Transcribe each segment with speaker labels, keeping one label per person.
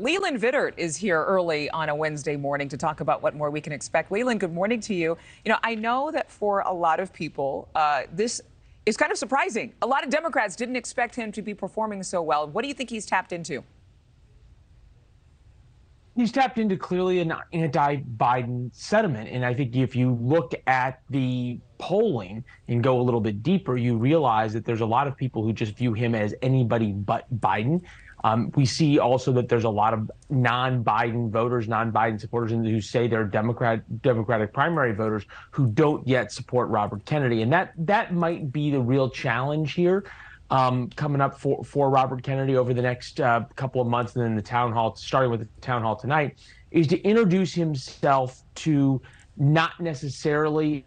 Speaker 1: Leland Vittert is here early on a Wednesday morning to talk about what more we can expect. Leland, good morning to you. I know that for a lot of people, this is kind of surprising. A lot of Democrats didn't expect him to be performing so well. What do you think he's tapped into?
Speaker 2: He's tapped into clearly an anti-Biden sentiment. And I think if you look at the polling and go a little bit deeper, you realize that there's a lot of people who just view him as anybody but Biden. We see also that there's a lot of non-Biden voters, non-Biden supporters who say they're Democratic primary voters who don't yet support Robert Kennedy. And that might be the real challenge here. Coming up for Robert Kennedy over the next couple of months, and then the town hall, starting with the town hall tonight, is to introduce himself to not necessarily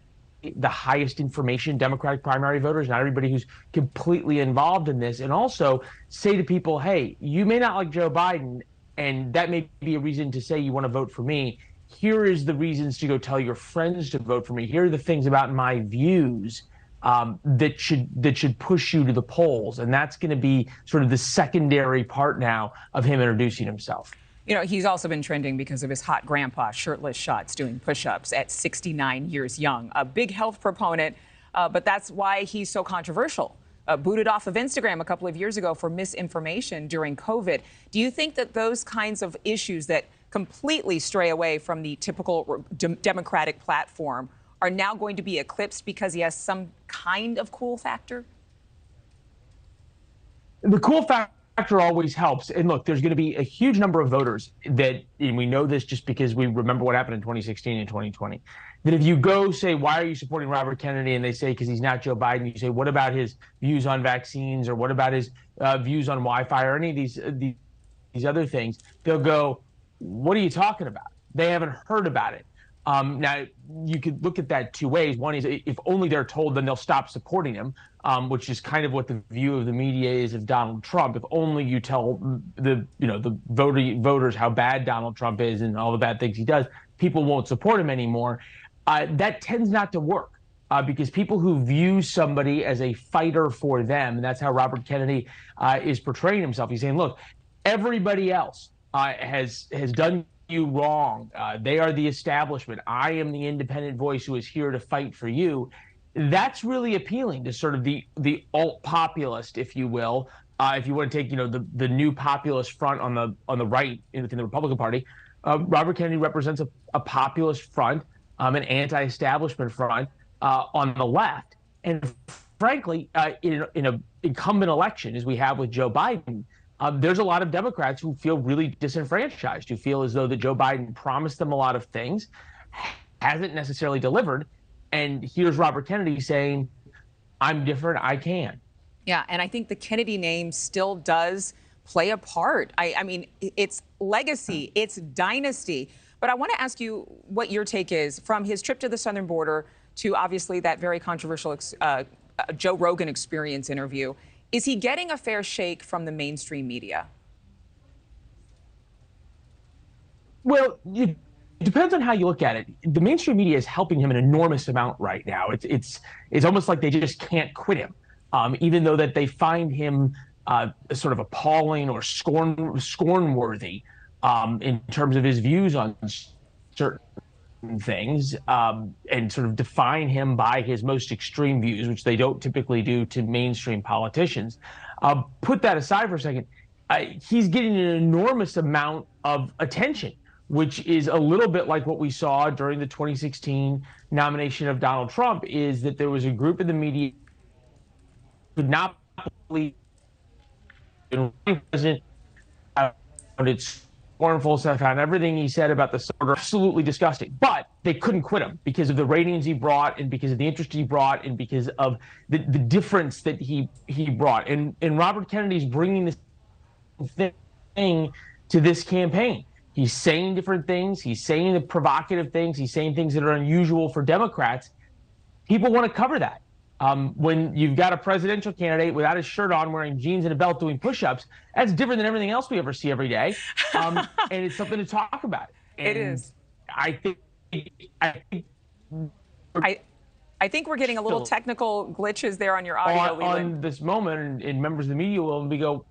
Speaker 2: the highest information Democratic primary voters, not everybody who's completely involved in this, and also say to people, hey, you may not like Joe Biden, and that may be a reason to say you want to vote for me. Here is the reasons to go tell your friends to vote for me. Here are the things about my views that should push you to the polls. And that's going to be sort of the secondary part now of him introducing himself.
Speaker 1: He's also been trending because of his hot grandpa shirtless shots doing push-ups at 69 years young. A big health proponent, but that's why he's so controversial. Booted off of Instagram a couple of years ago for misinformation during COVID. Do you think that those kinds of issues that completely stray away from the typical Democratic platform are now going to be eclipsed because he has some kind of cool factor?
Speaker 2: The cool factor always helps. And look, there's going to be a huge number of voters that, and we know this just because we remember what happened in 2016 and 2020, that if you go say, why are you supporting Robert Kennedy? And they say, because he's not Joe Biden. You say, what about his views on vaccines, or what about his views on Wi-Fi, or any of these other things? They'll go, what are you talking about? They haven't heard about it. Now, you could look at that two ways. One is if only they're told, then they'll stop supporting him, which is kind of what the view of the media is of Donald Trump. If only you tell the voters how bad Donald Trump is and all the bad things he does, people won't support him anymore. That tends not to work because people who view somebody as a fighter for them, and that's how Robert Kennedy is portraying himself. He's saying, look, everybody else has done you wrong. They are the establishment. I am the independent voice who is here to fight for you. That's really appealing to sort of the alt populist, if you will. If you want to take, the new populist front on the right within the Republican Party, Robert Kennedy represents a populist front, an anti-establishment front on the left. And frankly, in an incumbent election, as we have with Joe Biden, there's a lot of Democrats who feel really disenfranchised, who feel as though that Joe Biden promised them a lot of things, hasn't necessarily delivered. And here's Robert Kennedy saying, I'm different, I can.
Speaker 1: Yeah, and I think the Kennedy name still does play a part. I mean, it's legacy, it's dynasty. But I want to ask you what your take is from his trip to the southern border to obviously that very controversial Joe Rogan Experience interview. Is he getting a fair shake from the mainstream media?
Speaker 2: Well, it depends on how you look at it. The mainstream media is helping him an enormous amount right now. It's almost like they just can't quit him, even though that they find him sort of appalling or scorn-worthy in terms of his views on certain things, and sort of define him by his most extreme views, which they don't typically do to mainstream politicians. Put that aside for a second. He's getting an enormous amount of attention, which is a little bit like what we saw during the 2016 nomination of Donald Trump, is that there was a group in the media who could not believe the president. It's scornful stuff and everything he said about the soldier, absolutely disgusting. But they couldn't quit him because of the ratings he brought, and because of the interest he brought, and because of the difference that he brought. And Robert Kennedy's bringing this thing to this campaign. He's saying different things. He's saying the provocative things. He's saying things that are unusual for Democrats. People want to cover that. When you've got a presidential candidate without his shirt on, wearing jeans and a belt, doing push-ups, that's different than everything else we ever see every day. And it's something to talk about. And
Speaker 1: it is.
Speaker 2: I
Speaker 1: think we're getting a little technical glitches there on your audio, Leland.
Speaker 2: On this moment, and members of the media will be go,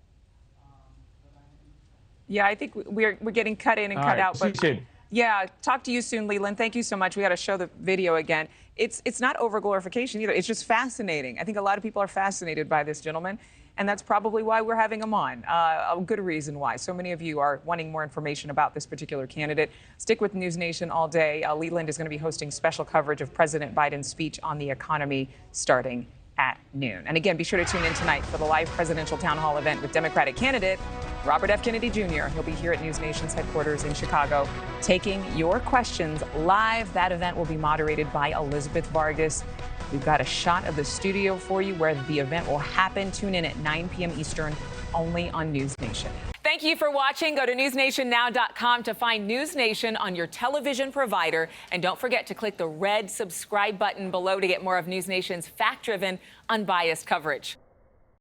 Speaker 1: Yeah, I think we're getting cut in and cut out.
Speaker 2: See you soon.
Speaker 1: Yeah, talk to you soon, Leland. Thank you so much. We got to show the video again. It's not overglorification either. It's just fascinating. I think a lot of people are fascinated by this gentleman, and that's probably why we're having him on. A good reason why. So many of you are wanting more information about this particular candidate. Stick with NewsNation all day. Leland is going to be hosting special coverage of President Biden's speech on the economy starting at noon. And again, be sure to tune in tonight for the live presidential town hall event with Democratic candidate Robert F. Kennedy Jr. He'll be here at NewsNation's headquarters in Chicago taking your questions live. That event will be moderated by Elizabeth Vargas. We've got a shot of the studio for you where the event will happen. Tune in at 9 p.m. Eastern, only on NewsNation. Thank you for watching. Go to newsnationnow.com to find NewsNation on your television provider. And don't forget to click the red subscribe button below to get more of NewsNation's fact-driven, unbiased coverage.